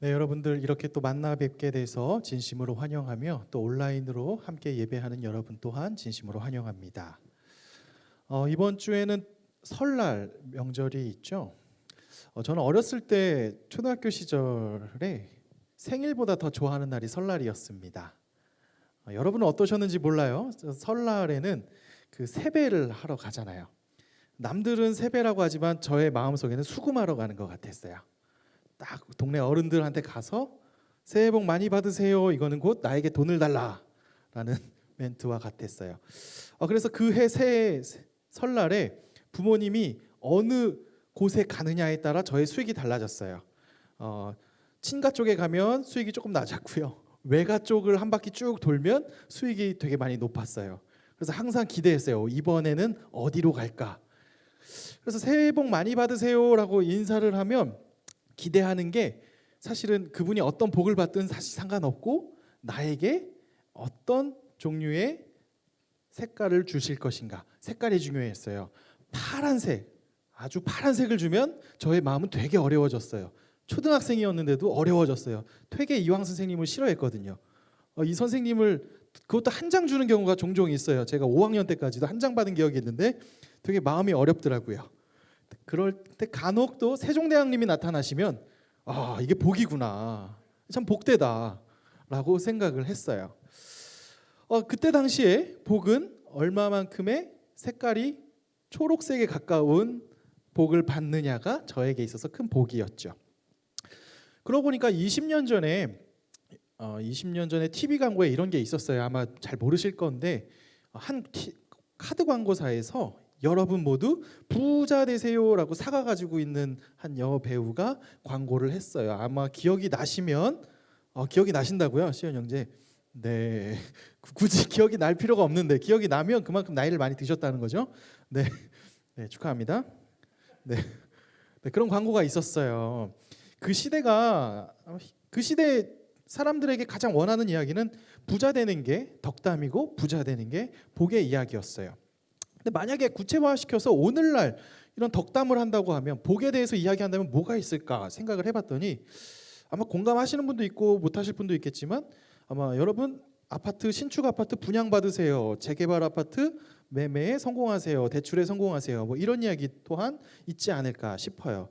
네, 여러분들 이렇게 또 만나 뵙게 돼서 진심으로 환영하며 또 온라인으로 함께 예배하는 여러분 또한 진심으로 환영합니다. 이번 주에는 설날 명절이 있죠. 저는 어렸을 때 초등학교 시절에 생일보다 더 좋아하는 날이 설날이었습니다. 여러분은 어떠셨는지 몰라요. 설날에는 그 세배를 하러 가잖아요. 남들은 세배라고 하지만 저의 마음속에는 수금하러 가는 것 같았어요. 딱 동네 어른들한테 가서 새해 복 많이 받으세요. 이거는 곧 나에게 돈을 달라라는 멘트와 같았어요. 그래서 그 해 새해 설날에 부모님이 어느 곳에 가느냐에 따라 저의 수익이 달라졌어요. 친가 쪽에 가면 수익이 조금 낮았고요. 외가 쪽을 한 바퀴 쭉 돌면 수익이 되게 많이 높았어요. 그래서 항상 기대했어요. 이번에는 어디로 갈까? 그래서 새해 복 많이 받으세요라고 인사를 하면 기대하는 게 사실은 그분이 어떤 복을 받든 사실 상관없고 나에게 어떤 종류의 색깔을 주실 것인가, 색깔이 중요했어요. 파란색, 아주 파란색을 주면 저의 마음은 되게 어려워졌어요. 초등학생이었는데도 어려워졌어요. 되게 이황 선생님을 싫어했거든요. 이 선생님을 그것도 한 장 주는 경우가 종종 있어요. 제가 5학년 때까지도 한 장 받은 기억이 있는데 되게 마음이 어렵더라고요. 그럴 때 간혹 또 세종대왕님이 나타나시면 이게 복이구나, 참 복되다라고 생각을 했어요. 그때 당시에 복은 얼마만큼의 색깔이 초록색에 가까운 복을 받느냐가 저에게 있어서 큰 복이었죠. 그러고 보니까 20년 전에 TV 광고에 이런 게 있었어요. 아마 잘 모르실 건데 한 카드 광고사에서 여러분 모두 부자 되세요라고 사과 가지고 있는 한 여배우가 광고를 했어요. 아마 기억이 나시면 기억이 나신다고요, 시연 형제? 네, 굳이 기억이 날 필요가 없는데 기억이 나면 그만큼 나이를 많이 드셨다는 거죠. 네, 네, 축하합니다. 네, 그런 광고가 있었어요. 그 시대 사람들에게 가장 원하는 이야기는 부자 되는 게 덕담이고 부자 되는 게 복의 이야기였어요. 근데 만약에 구체화시켜서 오늘날 이런 덕담을 한다고 하면 복에 대해서 이야기한다면 뭐가 있을까 생각을 해봤더니 아마 공감하시는 분도 있고 못하실 분도 있겠지만 아마 여러분 아파트 신축 아파트 분양받으세요, 재개발 아파트 매매에 성공하세요, 대출에 성공하세요, 뭐 이런 이야기 또한 있지 않을까 싶어요.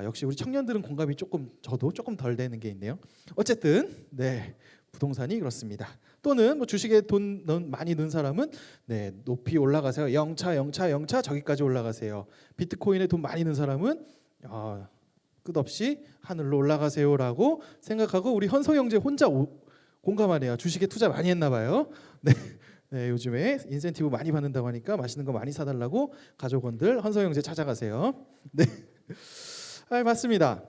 역시 우리 청년들은 공감이 저도 조금 덜 되는 게 있네요. 어쨌든 네, 부동산이 그렇습니다. 또는 뭐 주식에 돈 많이 넣은 사람은 네, 높이 올라가세요. 영차 저기까지 올라가세요. 비트코인에 돈 많이 넣은 사람은 끝없이 하늘로 올라가세요라고 생각하고 우리 헌소 형제 혼자 공감하네요. 주식에 투자 많이 했나 봐요. 네. 네, 요즘에 인센티브 많이 받는다고 하니까 맛있는 거 많이 사달라고 가족원들 헌소 형제 찾아가세요. 네. 맞습니다.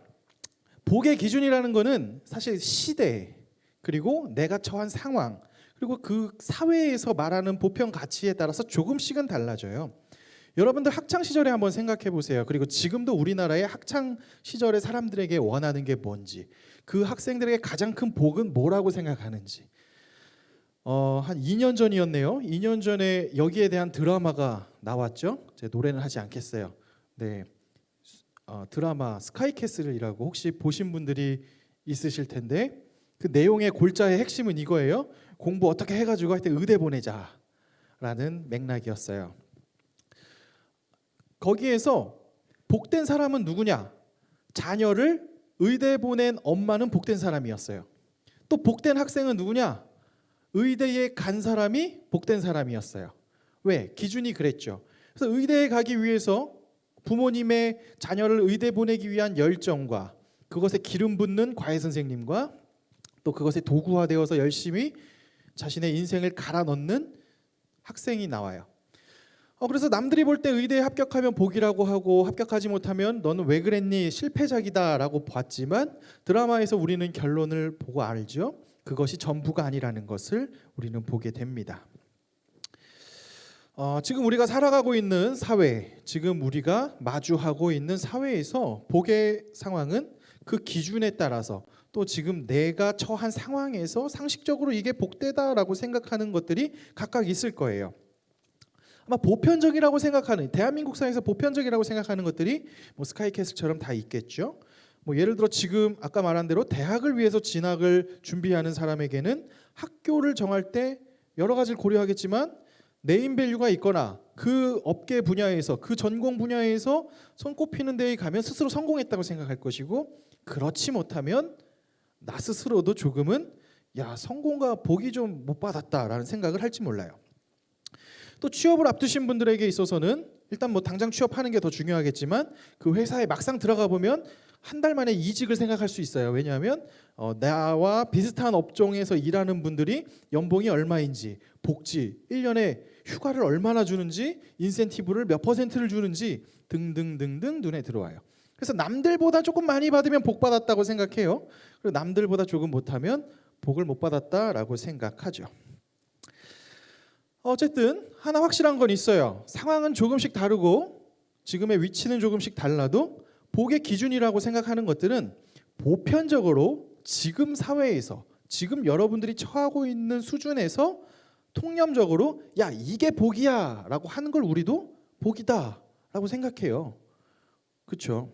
복의 기준이라는 거는 사실 시대, 그리고 내가 처한 상황, 그리고 그 사회에서 말하는 보편 가치에 따라서 조금씩은 달라져요. 여러분들 학창 시절에 한번 생각해 보세요. 그리고 지금도 우리나라의 학창 시절의 사람들에게 원하는 게 뭔지, 그 학생들에게 가장 큰 복은 뭐라고 생각하는지. 한 2년 전이었네요. 2년 전에 여기에 대한 드라마가 나왔죠. 제가 노래는 하지 않겠어요. 네, 드라마 스카이캐슬이라고 혹시 보신 분들이 있으실 텐데 그 내용의 골자의 핵심은 이거예요. 공부 어떻게 해가지고 하여튼 의대 보내자라는 맥락이었어요. 거기에서 복된 사람은 누구냐? 자녀를 의대 보낸 엄마는 복된 사람이었어요. 또 복된 학생은 누구냐? 의대에 간 사람이 복된 사람이었어요. 왜? 기준이 그랬죠. 그래서 의대에 가기 위해서 부모님의 자녀를 의대 보내기 위한 열정과 그것에 기름 붓는 과외 선생님과 또 그것에 도구화되어서 열심히 자신의 인생을 갈아 넣는 학생이 나와요. 그래서 남들이 볼 때 의대에 합격하면 복이라고 하고 합격하지 못하면 너는 왜 그랬니? 실패작이다라고 봤지만 드라마에서 우리는 결론을 보고 알죠. 그것이 전부가 아니라는 것을 우리는 보게 됩니다. 지금 우리가 살아가고 있는 사회, 지금 우리가 마주하고 있는 사회에서 복의 상황은 그 기준에 따라서 또 지금 내가 처한 상황에서 상식적으로 이게 복되다라고 생각하는 것들이 각각 있을 거예요. 아마 보편적이라고 생각하는, 대한민국 사회에서 보편적이라고 생각하는 것들이 뭐 스카이캐슬처럼 다 있겠죠. 뭐 예를 들어 지금 아까 말한 대로 대학을 위해서 진학을 준비하는 사람에게는 학교를 정할 때 여러 가지를 고려하겠지만 네임밸류가 있거나 그 업계 분야에서 그 전공 분야에서 손꼽히는 데에 가면 스스로 성공했다고 생각할 것이고, 그렇지 못하면 나 스스로도 조금은 야 성공과 복이 좀 못 받았다라는 생각을 할지 몰라요. 또 취업을 앞두신 분들에게 있어서는 일단 뭐 당장 취업하는 게 더 중요하겠지만 그 회사에 막상 들어가 보면 한 달 만에 이직을 생각할 수 있어요. 왜냐하면 나와 비슷한 업종에서 일하는 분들이 연봉이 얼마인지, 복지, 1년에 휴가를 얼마나 주는지, 인센티브를 몇 퍼센트를 주는지 등등등등 눈에 들어와요. 그래서 남들보다 조금 많이 받으면 복 받았다고 생각해요. 그리고 남들보다 조금 못하면 복을 못 받았다라고 생각하죠. 어쨌든 하나 확실한 건 있어요. 상황은 조금씩 다르고 지금의 위치는 조금씩 달라도 복의 기준이라고 생각하는 것들은 보편적으로 지금 사회에서, 지금 여러분들이 처하고 있는 수준에서 통념적으로 야 이게 복이야 라고 하는 걸 우리도 복이다 라고 생각해요. 그렇죠?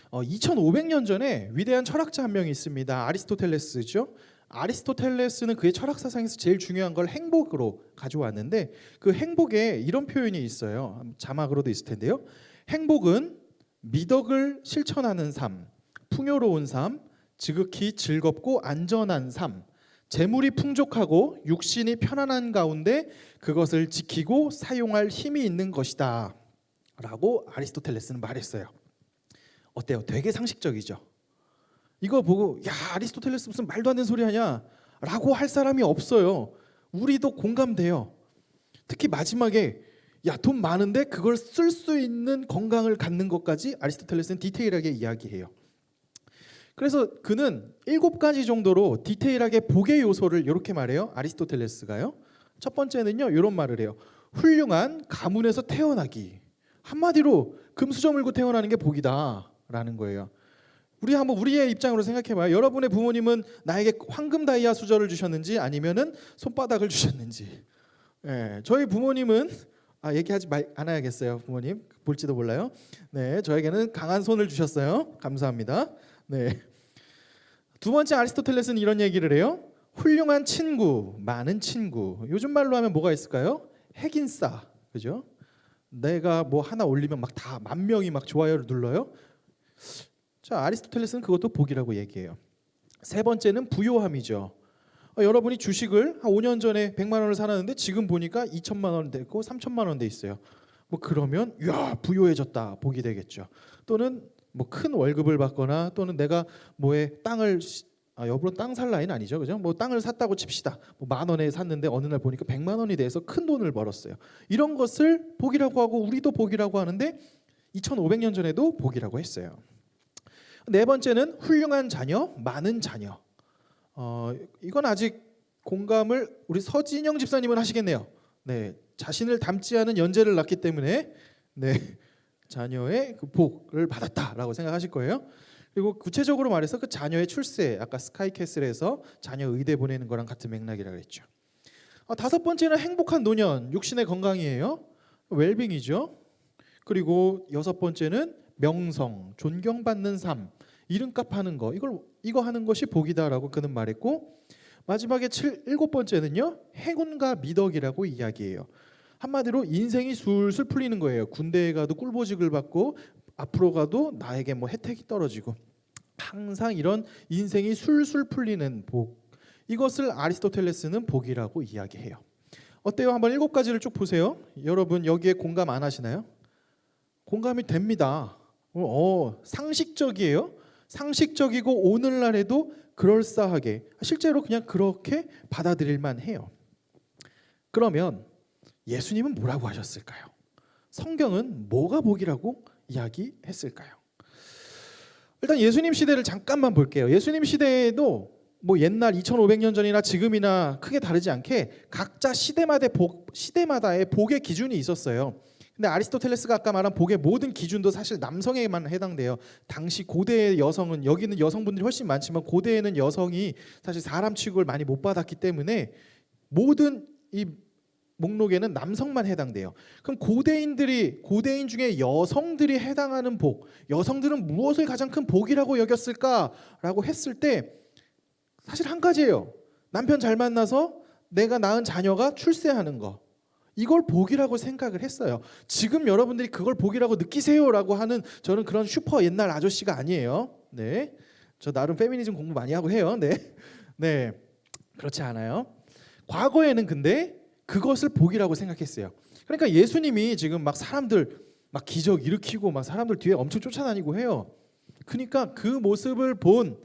2500년 전에 위대한 철학자 한 명이 있습니다. 아리스토텔레스죠. 아리스토텔레스는 그의 철학 사상에서 제일 중요한 걸 행복으로 가져왔는데, 그 행복에 이런 표현이 있어요. 자막으로도 있을 텐데요. 행복은 미덕을 실천하는 삶, 풍요로운 삶, 지극히 즐겁고 안전한 삶, 재물이 풍족하고 육신이 편안한 가운데 그것을 지키고 사용할 힘이 있는 것이다 라고 아리스토텔레스는 말했어요. 어때요? 되게 상식적이죠. 이거 보고 야 아리스토텔레스 무슨 말도 안 되는 소리 하냐 라고 할 사람이 없어요. 우리도 공감돼요. 특히 마지막에 야 돈 많은데 그걸 쓸 수 있는 건강을 갖는 것까지 아리스토텔레스는 디테일하게 이야기해요. 그래서 그는 7가지 정도로 디테일하게 복의 요소를 이렇게 말해요. 아리스토텔레스가요. 첫 번째는요 이런 말을 해요. 훌륭한 가문에서 태어나기. 한마디로 금수저 물고 태어나는 게 복이다 라는 거예요. 우리 한번 우리의 입장으로 생각해봐요. 여러분의 부모님은 나에게 황금 다이아 수저를 주셨는지 아니면은 손바닥을 주셨는지. 네, 저희 부모님은 얘기하지 않아야겠어요. 부모님 볼지도 몰라요. 네, 저에게는 강한 손을 주셨어요. 감사합니다. 네. 두 번째 아리스토텔레스는 이런 얘기를 해요. 훌륭한 친구, 많은 친구. 요즘 말로 하면 뭐가 있을까요? 핵인싸, 그죠? 내가 뭐 하나 올리면 막 다 10,000명이 막 좋아요를 눌러요. 자, 아리스토텔레스는 그것도 복이라고 얘기해요. 세 번째는 부요함이죠. 여러분이 주식을 한 5년 전에 100만 원을 사놨는데 지금 보니까 2천만 원 되고 3천만 원 돼 있어요. 뭐 그러면 야 부요해졌다 복이 되겠죠. 또는 뭐 큰 월급을 받거나 또는 내가 뭐에 땅을 여러분 땅 살 나이는 아니죠, 그죠? 뭐 땅을 샀다고 칩시다. 뭐 10,000원에 샀는데 어느 날 보니까 100만 원이 돼서 큰 돈을 벌었어요. 이런 것을 복이라고 하고 우리도 복이라고 하는데 2,500년 전에도 복이라고 했어요. 네 번째는 훌륭한 자녀, 많은 자녀. 이건 아직 공감을 우리 서진영 집사님은 하시겠네요. 네, 자신을 닮지 않은 연재를 낳기 때문에 네, 자녀의 그 복을 받았다라고 생각하실 거예요. 그리고 구체적으로 말해서 그 자녀의 출세, 아까 스카이캐슬에서 자녀 의대 보내는 거랑 같은 맥락이라고 했죠. 다섯 번째는 행복한 노년, 육신의 건강이에요. 웰빙이죠. 그리고 여섯 번째는 명성, 존경받는 삶, 이름값 하는 거, 이거 하는 것이 복이다라고 그는 말했고, 마지막에 일곱 번째는요 행운과 미덕이라고 이야기해요. 한마디로 인생이 술술 풀리는 거예요. 군대에 가도 꿀보직을 받고 앞으로 가도 나에게 뭐 혜택이 떨어지고 항상 이런 인생이 술술 풀리는 복, 이것을 아리스토텔레스는 복이라고 이야기해요. 어때요? 한번 7가지를 쭉 보세요. 여러분 여기에 공감 안 하시나요? 공감이 됩니다. 상식적이에요. 상식적이고 오늘날에도 그럴싸하게 실제로 그냥 그렇게 받아들일만 해요. 그러면 예수님은 뭐라고 하셨을까요? 성경은 뭐가 복이라고 이야기했을까요? 일단 예수님 시대를 잠깐만 볼게요. 예수님 시대에도 뭐 옛날 2500년 전이나 지금이나 크게 다르지 않게 각자 시대마다의 복의 기준이 있었어요. 근데 아리스토텔레스가 아까 말한 복의 모든 기준도 사실 남성에게만 해당돼요. 당시 고대의 여성은, 여기는 여성분들이 훨씬 많지만 고대에는 여성이 사실 사람 취급을 많이 못 받았기 때문에 모든 이 목록에는 남성만 해당돼요. 그럼 고대인 중에 여성들이 해당하는 복, 여성들은 무엇을 가장 큰 복이라고 여겼을까라고 했을 때 사실 한 가지예요. 남편 잘 만나서 내가 낳은 자녀가 출세하는 거. 이걸 복이라고 생각을 했어요. 지금 여러분들이 그걸 복이라고 느끼세요라고 하는 저는 그런 슈퍼 옛날 아저씨가 아니에요. 네, 저 나름 페미니즘 공부 많이 하고 해요. 네, 네, 그렇지 않아요. 과거에는 근데 그것을 복이라고 생각했어요. 그러니까 예수님이 지금 막 사람들 막 기적 일으키고 막 사람들 뒤에 엄청 쫓아다니고 해요. 그러니까 그 모습을 본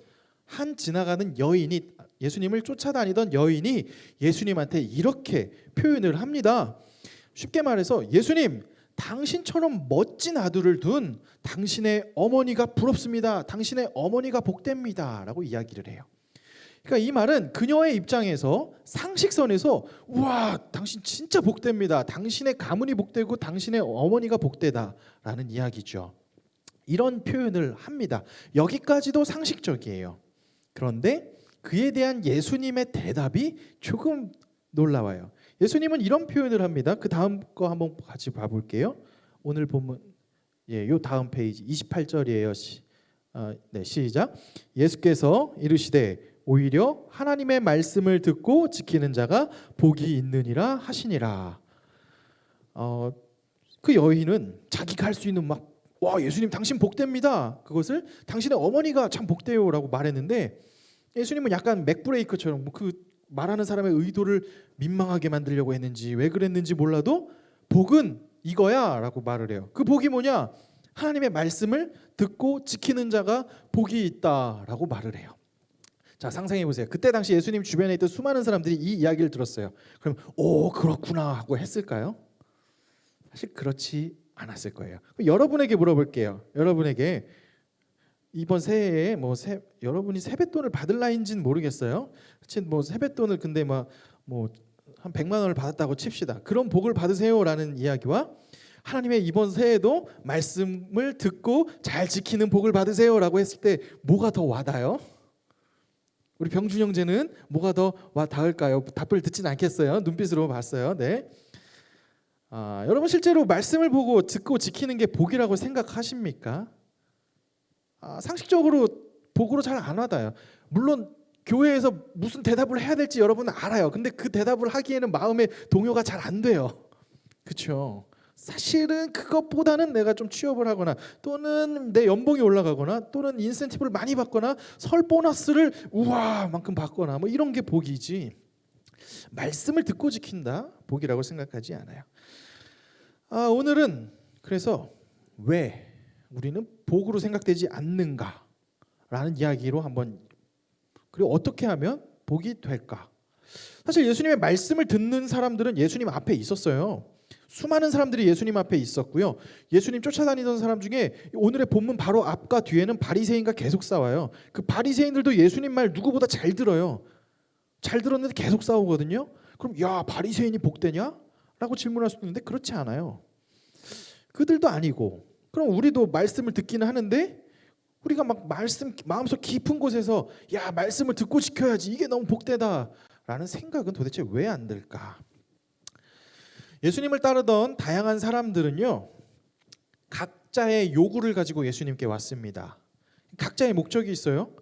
한 지나가는 여인이, 예수님을 쫓아다니던 여인이 예수님한테 이렇게 표현을 합니다. 쉽게 말해서 예수님, 당신처럼 멋진 아들을 둔 당신의 어머니가 부럽습니다. 당신의 어머니가 복됩니다. 라고 이야기를 해요. 그러니까 이 말은 그녀의 입장에서 상식선에서 우와, 당신 진짜 복됩니다. 당신의 가문이 복되고 당신의 어머니가 복되다 라는 이야기죠. 이런 표현을 합니다. 여기까지도 상식적이에요. 그런데 그에 대한 예수님의 대답이 조금 놀라워요. 예수님은 이런 표현을 합니다. 그 다음 거 한번 같이 봐볼게요. 오늘 본문, 요 다음 페이지 28절이에요. 네, 시작. 예수께서 이르시되 오히려 하나님의 말씀을 듣고 지키는 자가 복이 있느니라 하시니라. 그 여인은 자기가 할 수 있는 와, 예수님 당신 복됩니다. 그것을 당신의 어머니가 참 복돼요라고 말했는데 예수님은 약간 맥브레이크처럼 그 말하는 사람의 의도를 민망하게 만들려고 했는지 왜 그랬는지 몰라도 복은 이거야라고 말을 해요. 그 복이 뭐냐? 하나님의 말씀을 듣고 지키는 자가 복이 있다라고 말을 해요. 자, 상상해 보세요. 그때 당시 예수님 주변에 있던 수많은 사람들이 이 이야기를 들었어요. 그럼 오, 그렇구나 하고 했을까요? 사실 그렇지 않았을 거예요. 여러분에게 물어볼게요. 여러분에게 이번 새해에 여러분이 세뱃돈을 받을 나이인지는 모르겠어요. 세뱃돈을 근데 한 100만 원을 받았다고 칩시다. 그런 복을 받으세요라는 이야기와 하나님의 이번 새해도 말씀을 듣고 잘 지키는 복을 받으세요라고 했을 때 뭐가 더 와닿아요? 우리 병준 형제는 뭐가 더 와닿을까요? 답을 듣진 않겠어요. 눈빛으로 봤어요. 네. 여러분 실제로 말씀을 보고 듣고 지키는 게 복이라고 생각하십니까? 상식적으로 복으로 잘 안 와닿아요. 물론 교회에서 무슨 대답을 해야 될지 여러분은 알아요. 근데 그 대답을 하기에는 마음의 동요가 잘 안 돼요. 그렇죠? 사실은 그것보다는 내가 좀 취업을 하거나 또는 내 연봉이 올라가거나 또는 인센티브를 많이 받거나 설 보너스를 우와만큼 받거나 이런 게 복이지, 말씀을 듣고 지킨다 복이라고 생각하지 않아요. 오늘은 그래서 왜 우리는 복으로 생각되지 않는가라는 이야기로 한번, 그리고 어떻게 하면 복이 될까? 사실 예수님의 말씀을 듣는 사람들은 예수님 앞에 있었어요. 수많은 사람들이 예수님 앞에 있었고요. 예수님 쫓아다니던 사람 중에 오늘의 본문 바로 앞과 뒤에는 바리새인과 계속 싸워요. 그 바리새인들도 예수님 말 누구보다 잘 들어요. 잘 들었는데 계속 싸우거든요. 그럼 야, 바리새인이 복되냐? 라고 질문할 수도 있는데 그렇지 않아요. 그들도 아니고, 그럼 우리도 말씀을 듣기는 하는데 우리가 말씀 마음속 깊은 곳에서 야, 말씀을 듣고 지켜야지, 이게 너무 복되다라는 생각은 도대체 왜 안 들까? 예수님을 따르던 다양한 사람들은요, 각자의 요구를 가지고 예수님께 왔습니다. 각자의 목적이 있어요.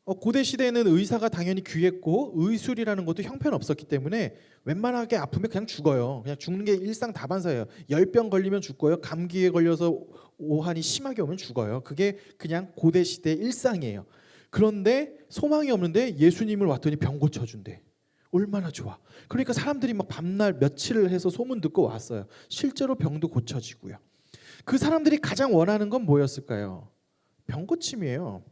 고대 시대에는 의사가 당연히 귀했고 의술이라는 것도 형편없었기 때문에 웬만하게 아프면 그냥 죽어요. 그냥 죽는 게 일상다반사예요. 열병 걸리면 죽고요. 감기에 걸려서 오한이 심하게 오면 죽어요. 그게 그냥 고대 시대의 일상이에요. 그런데 소망이 없는데 예수님을 왔더니 병 고쳐준대. 얼마나 좋아. 그러니까 사람들이 밤날 며칠을 해서 소문 듣고 왔어요. 실제로 병도 고쳐지고요. 그 사람들이 가장 원하는 건 뭐였을까요? 병 고침이에요.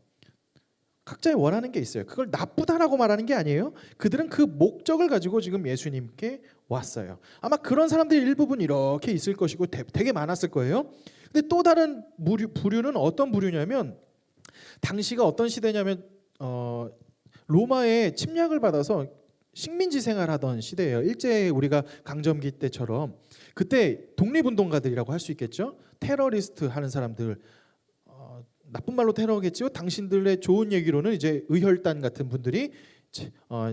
각자의 원하는 게 있어요. 그걸 나쁘다라고 말하는 게 아니에요. 그들은 그 목적을 가지고 지금 예수님께 왔어요. 아마 그런 사람들이 일부분 이렇게 있을 것이고 되게 많았을 거예요. 근데 또 다른 부류는 어떤 부류냐면, 당시가 어떤 시대냐면 로마의 침략을 받아서 식민지 생활하던 시대예요. 일제 우리가 강점기 때처럼. 그때 독립운동가들이라고 할 수 있겠죠. 테러리스트 하는 사람들, 나쁜 말로 테러겠지요. 당신들의 좋은 얘기로는 이제 의혈단 같은 분들이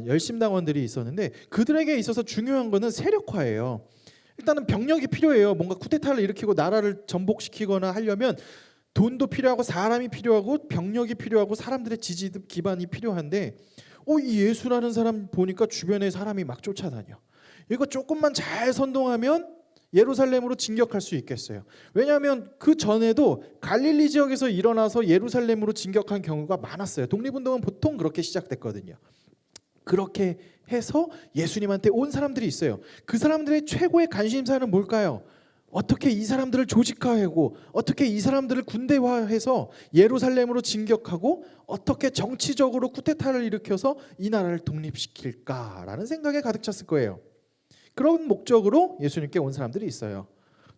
열심당원들이 있었는데 그들에게 있어서 중요한 거는 세력화예요. 일단은 병력이 필요해요. 뭔가 쿠데타를 일으키고 나라를 전복시키거나 하려면 돈도 필요하고 사람이 필요하고 병력이 필요하고 사람들의 지지 기반이 필요한데 이 예수라는 사람 보니까 주변에 사람이 막 쫓아다녀. 이거 조금만 잘 선동하면 예루살렘으로 진격할 수 있겠어요. 왜냐하면 그 전에도 갈릴리 지역에서 일어나서 예루살렘으로 진격한 경우가 많았어요. 독립운동은 보통 그렇게 시작됐거든요. 그렇게 해서 예수님한테 온 사람들이 있어요. 그 사람들의 최고의 관심사는 뭘까요? 어떻게 이 사람들을 조직화하고 어떻게 이 사람들을 군대화해서 예루살렘으로 진격하고 어떻게 정치적으로 쿠데타를 일으켜서 이 나라를 독립시킬까라는 생각에 가득 찼을 거예요. 그런 목적으로 예수님께 온 사람들이 있어요.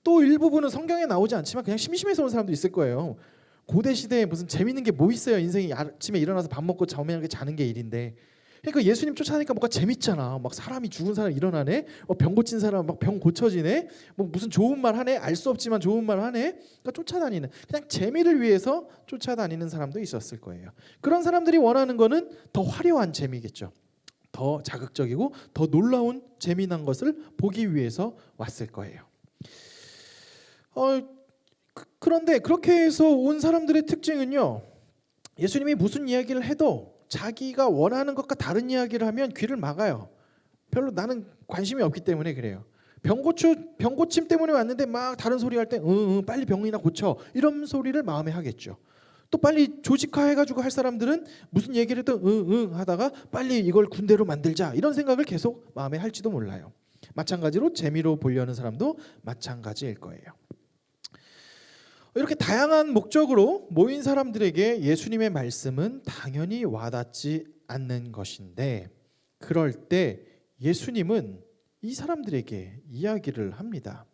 또 일부분은 성경에 나오지 않지만 그냥 심심해서 온 사람도 있을 거예요. 고대 시대에 무슨 재밌는 게 뭐 있어요? 인생이 아침에 일어나서 밥 먹고 저녁에 자는 게 일인데. 그러니까 예수님 쫓아다니까 뭔가 재밌잖아. 막 사람이 죽은 사람 일어나네. 병 고친 사람 막 병 고쳐지네. 뭐 무슨 좋은 말 하네. 알 수 없지만 좋은 말 하네. 그러니까 쫓아다니는 그냥 재미를 위해서 쫓아다니는 사람도 있었을 거예요. 그런 사람들이 원하는 거는 더 화려한 재미겠죠. 더 자극적이고 더 놀라운 재미난 것을 보기 위해서 왔을 거예요. 그런데 그렇게 해서 온 사람들의 특징은요. 예수님이 무슨 이야기를 해도 자기가 원하는 것과 다른 이야기를 하면 귀를 막아요. 별로 나는 관심이 없기 때문에 그래요. 병 고침 때문에 왔는데 막 다른 소리 할 때 빨리 병이나 고쳐 이런 소리를 마음에 하겠죠. 또 빨리 조직화해가지고 할 사람들은 무슨 얘기를 해도 하다가 빨리 이걸 군대로 만들자 이런 생각을 계속 마음에 할지도 몰라요. 마찬가지로 재미로 보려는 사람도 마찬가지일 거예요. 이렇게 다양한 목적으로 모인 사람들에게 예수님의 말씀은 당연히 와닿지 않는 것인데 그럴 때 예수님은 이 사람들에게 이야기를 합니다.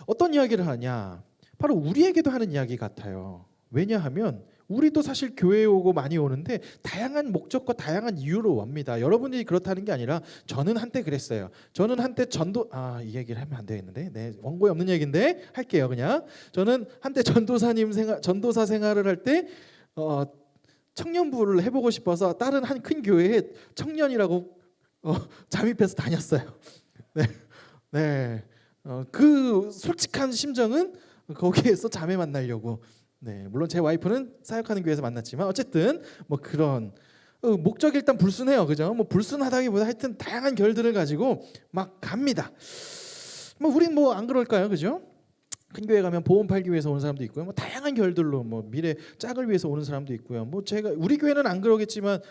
어떤 이야기를 하냐? 바로 우리에게도 하는 이야기 같아요. 왜냐하면 우리도 사실 교회에 오고 많이 오는데 다양한 목적과 다양한 이유로 옵니다. 여러분들이 그렇다는 게 아니라 저는 한때 그랬어요. 저는 한때 이 얘기를 하면 안 되겠는데, 원고에 없는 얘기인데 할게요. 그냥 저는 한때 전도사 생활을 할 때 청년부를 해보고 싶어서 다른 한 큰 교회에 청년이라고 잠입해서 다녔어요. 네. 그 솔직한 심정은 거기에서 자매 만나려고. 물론 제 와이프는 사역하는 교회에서 만났지만 어쨌든 뭐 그런 목적이 일단 불순해요, 그죠? 뭐 불순하다기보다 하여튼 다양한 결들을 가지고 막 갑니다. 뭐 우린 뭐 안 그럴까요, 그죠? 큰 교회 가면 보험 팔기 위해서 오는 사람도 있고요, 뭐 다양한 결들로 뭐 미래 짝을 위해서 오는 사람도 있고요. 뭐 우리 교회는 안 그러겠지만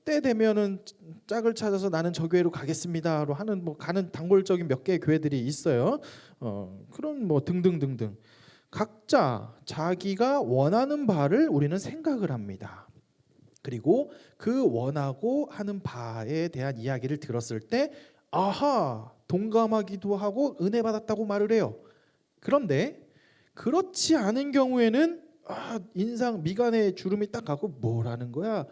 때 되면은 짝을 찾아서 나는 저 교회로 가겠습니다로 하는 뭐 가는 단골적인 몇 개의 교회들이 있어요. 그런 뭐 등등등등. 각자 자기가 원하는 바를 우리는 생각을 합니다. 그리고 그 원하고 하는 바에 대한 이야기를 들었을 때 아하 동감하기도 하고 은혜 받았다고 말을 해요. 그런데 그렇지 않은 경우에는 미간에 주름이 딱 가고 뭐라는 거야?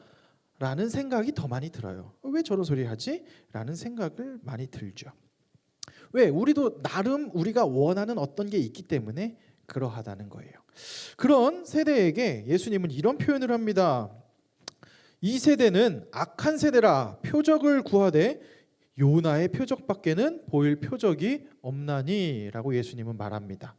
라는 생각이 더 많이 들어요. 왜 저런 소리 하지? 라는 생각을 많이 들죠. 왜? 우리도 나름 우리가 원하는 어떤 게 있기 때문에 그러하다는 거예요. 그런 세대에게 예수님은 이런 표현을 합니다. 이 세대는 악한 세대라 표적을 구하되 요나의 표적밖에는 보일 표적이 없나니 라고 예수님은 말합니다.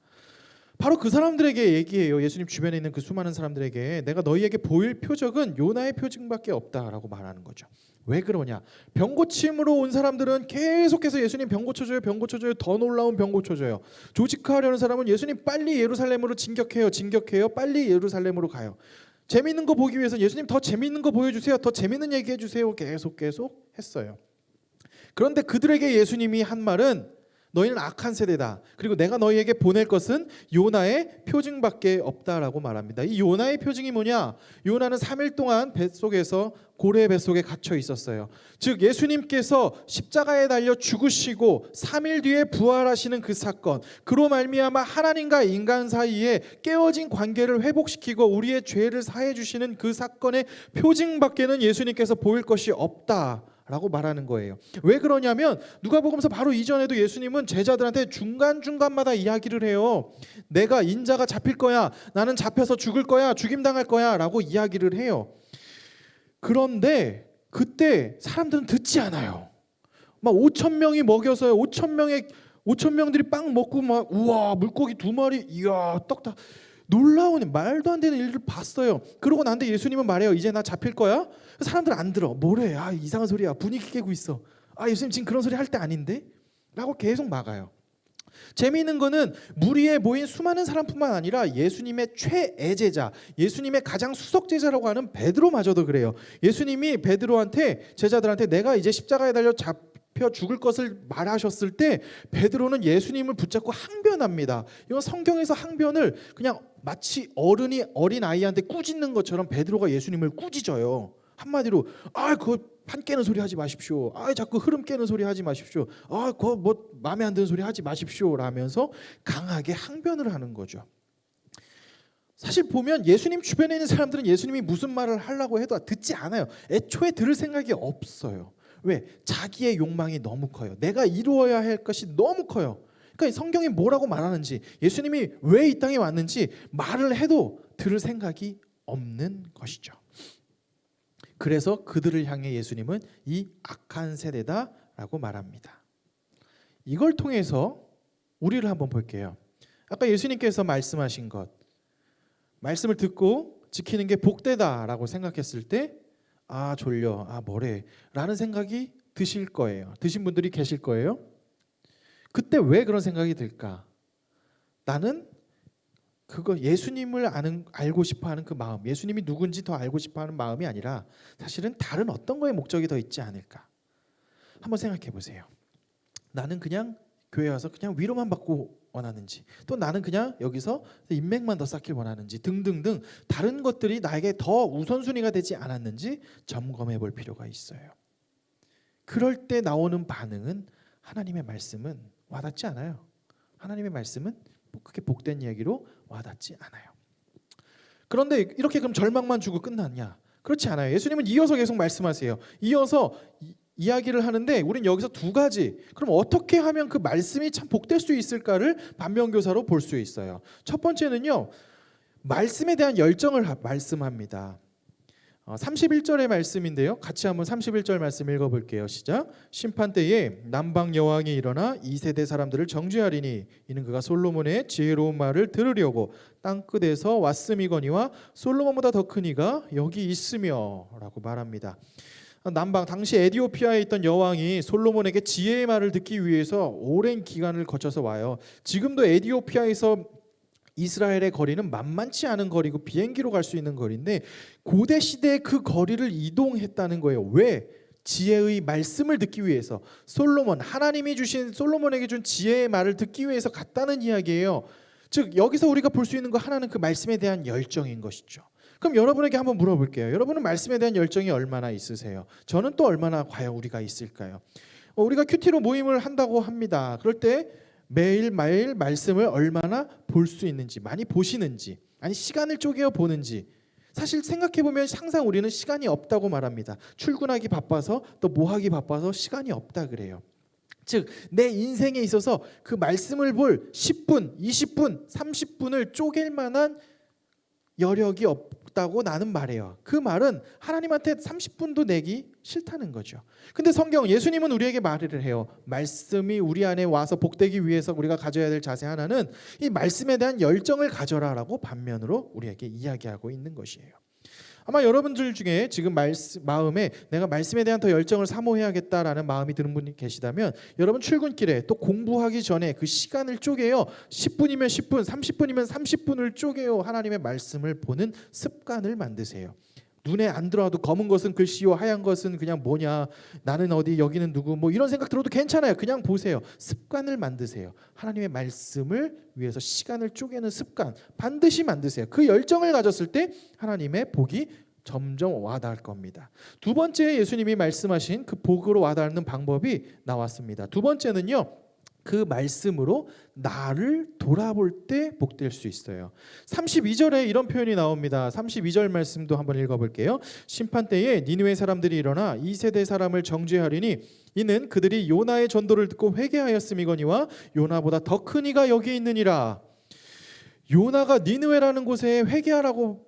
바로 그 사람들에게 얘기해요. 예수님 주변에 있는 그 수많은 사람들에게 내가 너희에게 보일 표적은 요나의 표징밖에 없다라고 말하는 거죠. 왜 그러냐? 병 고침으로 온 사람들은 계속해서 예수님 병 고쳐줘요, 병 고쳐줘요, 더 놀라운 병 고쳐줘요. 조직화하려는 사람은 예수님 빨리 예루살렘으로 진격해요, 빨리 예루살렘으로 가요. 재밌는 거 보기 위해서 예수님 더 재밌는 거 보여주세요, 더 재밌는 얘기 해주세요. 계속 했어요. 그런데 그들에게 예수님이 한 말은 너희는 악한 세대다. 그리고 내가 너희에게 보낼 것은 요나의 표징밖에 없다라고 말합니다. 이 요나의 표징이 뭐냐? 요나는 3일 동안 고래 뱃속에 갇혀 있었어요. 즉 예수님께서 십자가에 달려 죽으시고 3일 뒤에 부활하시는 그 사건, 그로 말미암아 하나님과 인간 사이에 깨어진 관계를 회복시키고 우리의 죄를 사해 주시는 그 사건의 표징밖에는 예수님께서 보일 것이 없다 라고 말하는 거예요. 왜 그러냐면 누가복음서 바로 이전에도 예수님은 제자들한테 중간중간마다 이야기를 해요. 내가 인자가 잡힐 거야, 나는 잡혀서 죽을 거야, 죽임당할 거야 라고 이야기를 해요. 그런데 그때 사람들은 듣지 않아요. 막 5천 명이 먹여서요. 5천 명들이 빵 먹고 막 우와 물고기 2마리 이야 떡다 놀라운 말도 안 되는 일을 봤어요. 그러고 난데 예수님은 말해요. 이제 나 잡힐 거야? 사람들 안 들어. 뭐래? 아 이상한 소리야. 분위기 깨고 있어. 아 예수님 지금 그런 소리 할 때 아닌데? 라고 계속 막아요. 재미있는 거는 무리에 모인 수많은 사람뿐만 아니라 예수님의 최애제자, 예수님의 가장 수석제자라고 하는 베드로마저도 그래요. 예수님이 베드로한테 제자들한테 내가 이제 십자가에 달려 잡혀 죽을 것을 말하셨을 때 베드로는 예수님을 붙잡고 항변합니다. 이건 성경에서 항변을 그냥 마치 어른이 어린 아이한테 꾸짖는 것처럼 베드로가 예수님을 꾸짖어요. 한마디로 그거 판 깨는 소리 하지 마십시오. 자꾸 흐름 깨는 소리 하지 마십시오. 그거 뭐 마음에 안 드는 소리 하지 마십시오. 라면서 강하게 항변을 하는 거죠. 사실 보면 예수님 주변에 있는 사람들은 예수님이 무슨 말을 하려고 해도 듣지 않아요. 애초에 들을 생각이 없어요. 왜? 자기의 욕망이 너무 커요. 내가 이루어야 할 것이 너무 커요. 그러니까 성경이 뭐라고 말하는지, 예수님이 왜 이 땅에 왔는지 말을 해도 들을 생각이 없는 것이죠. 그래서 그들을 향해 예수님은 이 악한 세대다라고 말합니다. 이걸 통해서 우리를 한번 볼게요. 아까 예수님께서 말씀하신 것, 말씀을 듣고 지키는 게 복되다라고 생각했을 때 졸려, 뭐래 라는 생각이 드실 거예요. 드신 분들이 계실 거예요. 그때 왜 그런 생각이 들까? 나는 그거 예수님을 알고 싶어하는 그 마음, 예수님이 누군지 더 알고 싶어하는 마음이 아니라 사실은 다른 어떤 거에 목적이 더 있지 않을까? 한번 생각해 보세요. 나는 그냥 교회 와서 그냥 위로만 받고 원하는지, 또 나는 그냥 여기서 인맥만 더 쌓길 원하는지 등등등 다른 것들이 나에게 더 우선순위가 되지 않았는지 점검해 볼 필요가 있어요. 그럴 때 나오는 반응은 하나님의 말씀은 와닿지 않아요. 하나님의 말씀은 그게 복된 이야기로 와닿지 않아요. 그런데 이렇게 그럼 절망만 주고 끝났냐? 그렇지 않아요. 예수님은 이어서 계속 말씀하세요. 이어서 이야기를 하는데 우리는 여기서 두 가지, 그럼 어떻게 하면 그 말씀이 참 복될 수 있을까를 반면교사로 볼 수 있어요. 첫 번째는요, 말씀에 대한 열정을 말씀합니다. 31절의 말씀인데요. 같이 한번 31절 말씀 읽어볼게요. 시작. 심판 때에 남방 여왕이 일어나 이 세대 사람들을 정죄하리니 이는 그가 솔로몬의 지혜로운 말을 들으려고 땅끝에서 왔음이거니와 솔로몬보다 더 큰 이가 여기 있으며 라고 말합니다. 남방 당시 에디오피아에 있던 여왕이 솔로몬에게 지혜의 말을 듣기 위해서 오랜 기간을 거쳐서 와요. 지금도 에디오피아에서 이스라엘의 거리는 만만치 않은 거리고 비행기로 갈 수 있는 거리인데 고대 시대에 그 거리를 이동했다는 거예요. 왜? 지혜의 말씀을 듣기 위해서. 솔로몬, 하나님이 주신 솔로몬에게 준 지혜의 말을 듣기 위해서 갔다는 이야기예요. 즉 여기서 우리가 볼 수 있는 거 하나는 그 말씀에 대한 열정인 것이죠. 그럼 여러분에게 한번 물어볼게요. 여러분은 말씀에 대한 열정이 얼마나 있으세요? 저는 또 얼마나 과연 우리가 있을까요? 우리가 큐티로 모임을 한다고 합니다. 그럴 때 매일매일 말씀을 얼마나 볼 수 있는지, 많이 보시는지, 아니 시간을 쪼개어 보는지. 사실 생각해보면 항상 우리는 시간이 없다고 말합니다. 출근하기 바빠서 또 뭐하기 바빠서 시간이 없다 그래요. 즉 내 인생에 있어서 그 말씀을 볼 10분, 20분, 30분을 쪼갤 만한 여력이 없다고 나는 말해요. 그 말은 하나님한테 30분도 내기 싫다는 거죠. 근데 성경, 예수님은 우리에게 말을 해요. 말씀이 우리 안에 와서 복되기 위해서 우리가 가져야 될 자세 하나는 이 말씀에 대한 열정을 가져라라고 반면으로 우리에게 이야기하고 있는 것이에요. 아마 여러분들 중에 지금 마음에 내가 말씀에 대한 더 열정을 사모해야겠다라는 마음이 드는 분이 계시다면 여러분 출근길에 또 공부하기 전에 그 시간을 쪼개요. 10분이면 10분, 30분이면 30분을 쪼개요. 하나님의 말씀을 보는 습관을 만드세요. 눈에 안 들어와도 검은 것은 글씨요 하얀 것은 그냥 뭐냐, 나는 어디 여기는 누구, 뭐 이런 생각 들어도 괜찮아요. 그냥 보세요. 습관을 만드세요. 하나님의 말씀을 위해서 시간을 쪼개는 습관 반드시 만드세요. 그 열정을 가졌을 때 하나님의 복이 점점 와닿을 겁니다. 두 번째, 예수님이 말씀하신 그 복으로 와닿는 방법이 나왔습니다. 두 번째는요, 그 말씀으로 나를 돌아볼 때 복될 수 있어요. 32절에 이런 표현이 나옵니다. 32절 말씀도 한번 읽어볼게요. 심판 때에 니느웨 사람들이 일어나 이 세대 사람을 정죄하리니 이는 그들이 요나의 전도를 듣고 회개하였음이거니와 요나보다 더 큰 이가 여기 있느니라. 요나가 니느웨라는 곳에 회개하라고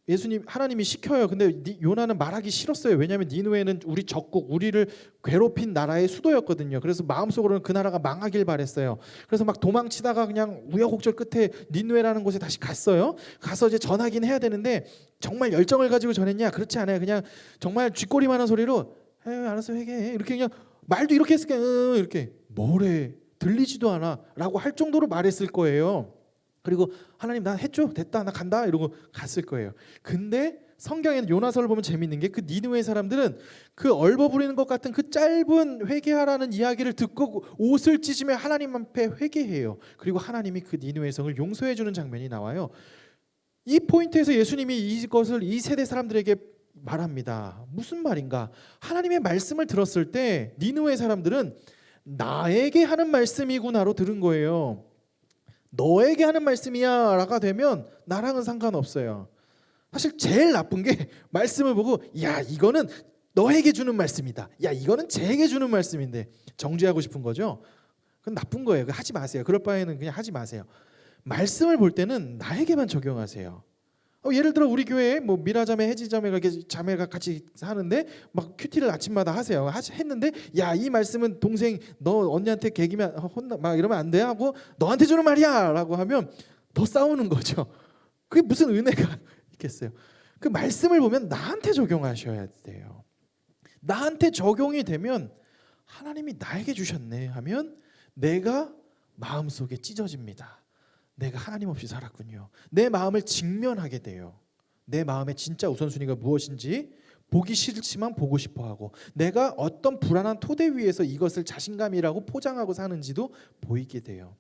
예수님 하나님이 시켜요. 근데 요나는 말하기 싫었어요. 왜냐하면 니느웨는 우리 적국, 우리를 괴롭힌 나라의 수도였거든요. 그래서 마음속으로는 그 나라가 망하길 바랬어요. 그래서 막 도망치다가 그냥 우여곡절 끝에 니느웨라는 곳에 다시 갔어요. 가서 이제 전하긴 해야 되는데 정말 열정을 가지고 전했냐? 그렇지 않아요. 그냥 정말 쥐꼬리만한 소리로 알았어 회개해 이렇게 그냥 말도 이렇게 했을까? 이렇게 뭐래 들리지도 않아라고 할 정도로 말했을 거예요. 그리고 하나님 나 했죠 됐다 나 간다 이러고 갔을 거예요. 근데 성경에는 요나서를 보면 재밌는 게 그 니느웨 사람들은 그 얼버무리는 것 같은 그 짧은 회개하라는 이야기를 듣고 옷을 찢으며 하나님 앞에 회개해요. 그리고 하나님이 그 니느웨 성을 용서해 주는 장면이 나와요. 이 포인트에서 예수님이 이것을 이 세대 사람들에게 말합니다. 무슨 말인가? 하나님의 말씀을 들었을 때 니느웨 사람들은 나에게 하는 말씀이구나로 들은 거예요. 너에게 하는 말씀이야 라가 되면 나랑은 상관없어요. 사실 제일 나쁜 게 말씀을 보고 야 이거는 너에게 주는 말씀이다, 야 이거는 쟤에게 주는 말씀인데 정죄하고 싶은 거죠. 그건 나쁜 거예요. 하지 마세요. 그럴 바에는 그냥 하지 마세요. 말씀을 볼 때는 나에게만 적용하세요. 예를 들어 우리 교회에 뭐 미라자매, 해지자매가 이렇게 자매가 같이 사는데 막 큐티를 아침마다 하세요. 했는데 야 이 말씀은 동생 너 언니한테 개기면 혼나 막 이러면 안 돼 하고 너한테 주는 말이야라고 하면 더 싸우는 거죠. 그게 무슨 은혜가 있겠어요. 그 말씀을 보면 나한테 적용하셔야 돼요. 나한테 적용이 되면 하나님이 나에게 주셨네 하면 내가 마음속에 찢어집니다. 내가 하나님 없이 살았군요. 내 마음을 직면하게 돼요. 내 마음의 진짜 우선순위가 무엇인지 보기 싫지만 보고 싶어하고 내가 어떤 불안한 토대 위에서 이것을 자신감이라고 포장하고 사는지도 보이게 돼요.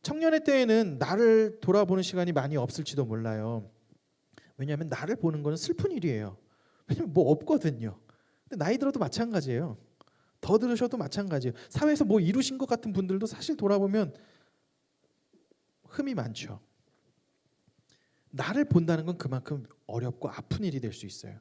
청년의 때에는 나를 돌아보는 시간이 많이 없을지도 몰라요. 왜냐하면 나를 보는 거는 슬픈 일이에요. 왜냐면 뭐 없거든요. 근데 나이 들어도 마찬가지예요. 더 들으셔도 마찬가지예요. 사회에서 뭐 이루신 것 같은 분들도 사실 돌아보면 흠이 많죠. 나를 본다는 건 그만큼 어렵고 아픈 일이 될 수 있어요.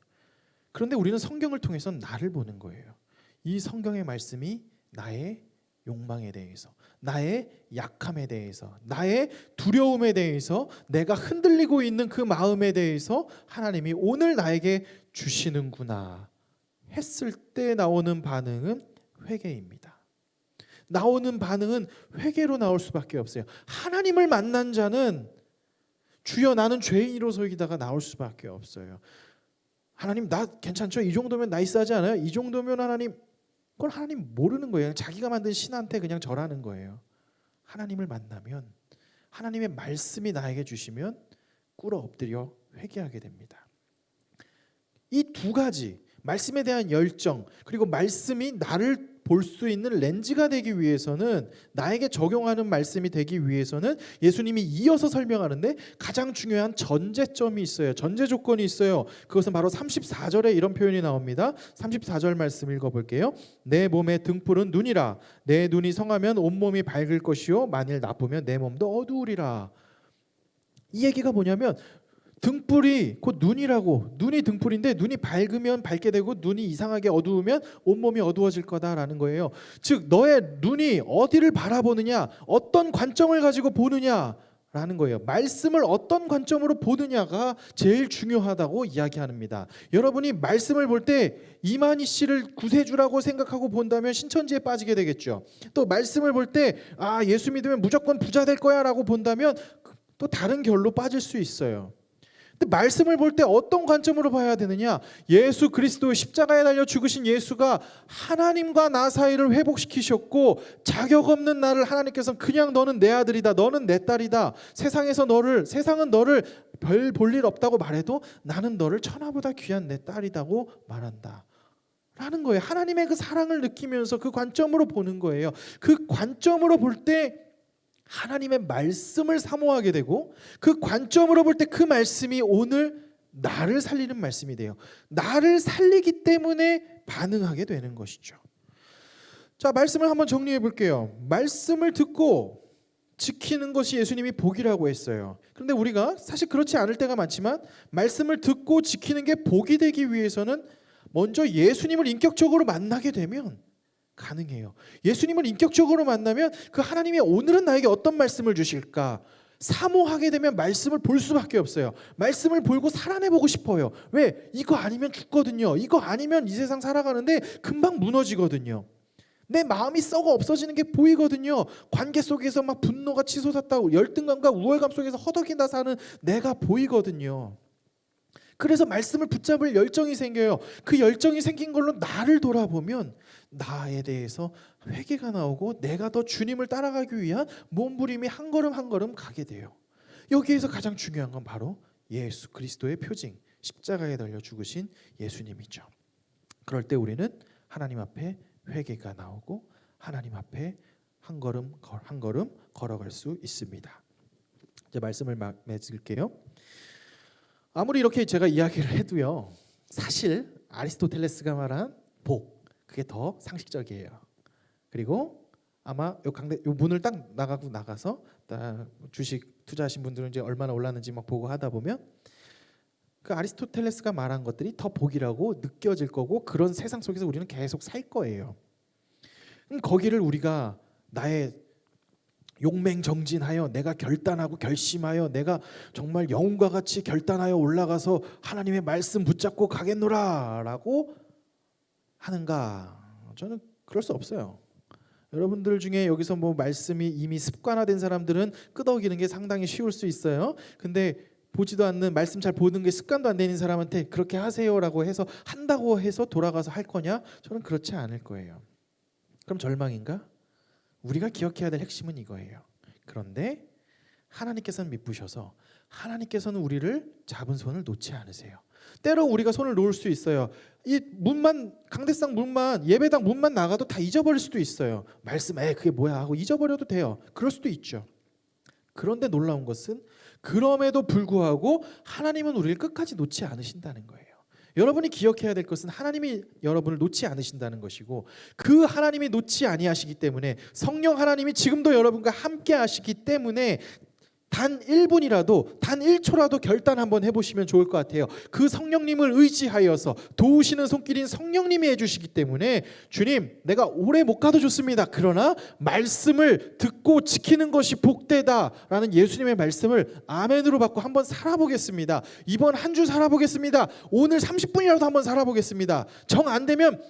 그런데 우리는 성경을 통해서 나를 보는 거예요. 이 성경의 말씀이 나의 욕망에 대해서, 나의 약함에 대해서, 나의 두려움에 대해서, 내가 흔들리고 있는 그 마음에 대해서 하나님이 오늘 나에게 주시는구나 했을 때 나오는 반응은 회개입니다. 나오는 반응은 회개로 나올 수밖에 없어요. 하나님을 만난 자는 주여 나는 죄인이로소이다가 나올 수밖에 없어요. 하나님 나 괜찮죠? 이 정도면 나이스하지 않아요? 이 정도면 하나님, 그걸 하나님 모르는 거예요. 자기가 만든 신한테 그냥 절하는 거예요. 하나님을 만나면 하나님의 말씀이 나에게 주시면 꿇어 엎드려 회개하게 됩니다. 이 두 가지 말씀에 대한 열정 그리고 말씀이 나를 볼 수 있는 렌즈가 되기 위해서는 나에게 적용하는 말씀이 되기 위해서는 예수님이 이어서 설명하는데 가장 중요한 전제점이 있어요. 전제 조건이 있어요. 그것은 바로 34절에 이런 표현이 나옵니다. 34절 말씀 읽어볼게요. 내 몸의 등불은 눈이라. 내 눈이 성하면 온몸이 밝을 것이요 만일 나쁘면 내 몸도 어두우리라. 이 얘기가 뭐냐면 등불이 곧 눈이라고, 눈이 등불인데 눈이 밝으면 밝게 되고 눈이 이상하게 어두우면 온몸이 어두워질 거다라는 거예요. 즉 너의 눈이 어디를 바라보느냐, 어떤 관점을 가지고 보느냐라는 거예요. 말씀을 어떤 관점으로 보느냐가 제일 중요하다고 이야기합니다. 여러분이 말씀을 볼 때 이만희 씨를 구세주라고 생각하고 본다면 신천지에 빠지게 되겠죠. 또 말씀을 볼 때 예수 믿으면 무조건 부자 될 거야라고 본다면 또 다른 결로 빠질 수 있어요. 근데 말씀을 볼 때 어떤 관점으로 봐야 되느냐? 예수 그리스도 십자가에 달려 죽으신 예수가 하나님과 나 사이를 회복시키셨고 자격 없는 나를 하나님께서는 그냥 너는 내 아들이다, 너는 내 딸이다, 세상은 너를 별 볼 일 없다고 말해도 나는 너를 천하보다 귀한 내 딸이라고 말한다 라는 거예요. 하나님의 그 사랑을 느끼면서 그 관점으로 보는 거예요. 그 관점으로 볼 때 하나님의 말씀을 사모하게 되고 그 관점으로 볼 때 그 말씀이 오늘 나를 살리는 말씀이 돼요. 나를 살리기 때문에 반응하게 되는 것이죠. 자, 말씀을 한번 정리해 볼게요. 말씀을 듣고 지키는 것이 예수님이 복이라고 했어요. 그런데 우리가 사실 그렇지 않을 때가 많지만 말씀을 듣고 지키는 게 복이 되기 위해서는 먼저 예수님을 인격적으로 만나게 되면 가능해요. 예수님을 인격적으로 만나면 그 하나님이 오늘은 나에게 어떤 말씀을 주실까? 사모하게 되면 말씀을 볼 수밖에 없어요. 말씀을 보고 살아내보고 싶어요. 왜? 이거 아니면 죽거든요. 이거 아니면 이 세상 살아가는데 금방 무너지거든요. 내 마음이 썩어 없어지는 게 보이거든요. 관계 속에서 막 분노가 치솟았다고 열등감과 우월감 속에서 허덕이다 사는 내가 보이거든요. 그래서 말씀을 붙잡을 열정이 생겨요. 그 열정이 생긴 걸로 나를 돌아보면 나에 대해서 회개가 나오고 내가 더 주님을 따라가기 위한 몸부림이 한 걸음 한 걸음 가게 돼요. 여기에서 가장 중요한 건 바로 예수 그리스도의 표징, 십자가에 달려 죽으신 예수님이죠. 그럴 때 우리는 하나님 앞에 회개가 나오고 하나님 앞에 한 걸음 한 걸음 걸어갈 수 있습니다. 이제 말씀을 맺을게요. 아무리 이렇게 제가 이야기를 해도요, 사실 아리스토텔레스가 말한 복, 그게 더 상식적이에요. 그리고 아마 요 문을 딱 나가서 주식 투자하신 분들은 이제 얼마나 올랐는지 막 보고 하다 보면 그 아리스토텔레스가 말한 것들이 더 복이라고 느껴질 거고, 그런 세상 속에서 우리는 계속 살 거예요. 거기를 우리가 나의 용맹정진하여 내가 결단하고 결심하여 내가 정말 영웅과 같이 결단하여 올라가서 하나님의 말씀 붙잡고 가겠노라 라고 하는가? 저는 그럴 수 없어요. 여러분들 중에 여기서 뭐 말씀이 이미 습관화된 사람들은 끄덕이는 게 상당히 쉬울 수 있어요. 근데 보지도 않는, 말씀 잘 보는 게 습관도 안 되는 사람한테 그렇게 하세요라고 해서 한다고 해서 돌아가서 할 거냐? 저는 그렇지 않을 거예요. 그럼 절망인가? 우리가 기억해야 될 핵심은 이거예요. 그런데 하나님께서는 미쁘셔서 하나님께서는 우리를 잡은 손을 놓지 않으세요. 때로 우리가 손을 놓을 수 있어요. 이 문만, 강대상 문만, 예배당 문만 나가도 다 잊어버릴 수도 있어요. 말씀 그게 뭐야 하고 잊어버려도 돼요. 그럴 수도 있죠. 그런데 놀라운 것은 그럼에도 불구하고 하나님은 우리를 끝까지 놓지 않으신다는 거예요. 여러분이 기억해야 될 것은 하나님이 여러분을 놓지 않으신다는 것이고, 그 하나님이 놓지 아니하시기 때문에, 성령 하나님이 지금도 여러분과 함께 하시기 때문에 단 1분이라도 단 1초라도 결단 한번 해보시면 좋을 것 같아요. 그 성령님을 의지하여서 도우시는 손길인 성령님이 해주시기 때문에, 주님 내가 오래 못 가도 좋습니다. 그러나 말씀을 듣고 지키는 것이 복되다라는 예수님의 말씀을 아멘으로 받고 한번 살아보겠습니다. 이번 한 주 살아보겠습니다. 오늘 30분이라도 한번 살아보겠습니다. 정 안 되면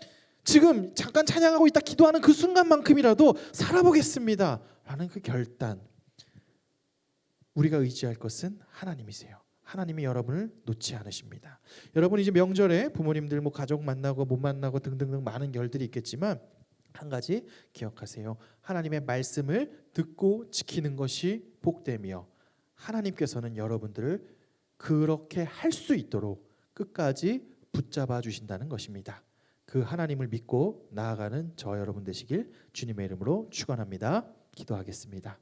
지금 잠깐 찬양하고 있다 기도하는 그 순간만큼이라도 살아보겠습니다 라는 그 결단. 우리가 의지할 것은 하나님이세요. 하나님이 여러분을 놓지 않으십니다. 여러분 이제 명절에 부모님들 뭐 가족 만나고 못 만나고 등등등 많은 결들이 있겠지만, 한 가지 기억하세요. 하나님의 말씀을 듣고 지키는 것이 복되며, 하나님께서는 여러분들을 그렇게 할 수 있도록 끝까지 붙잡아 주신다는 것입니다. 그 하나님을 믿고 나아가는 저 여러분 되시길 주님의 이름으로 축원합니다. 기도하겠습니다.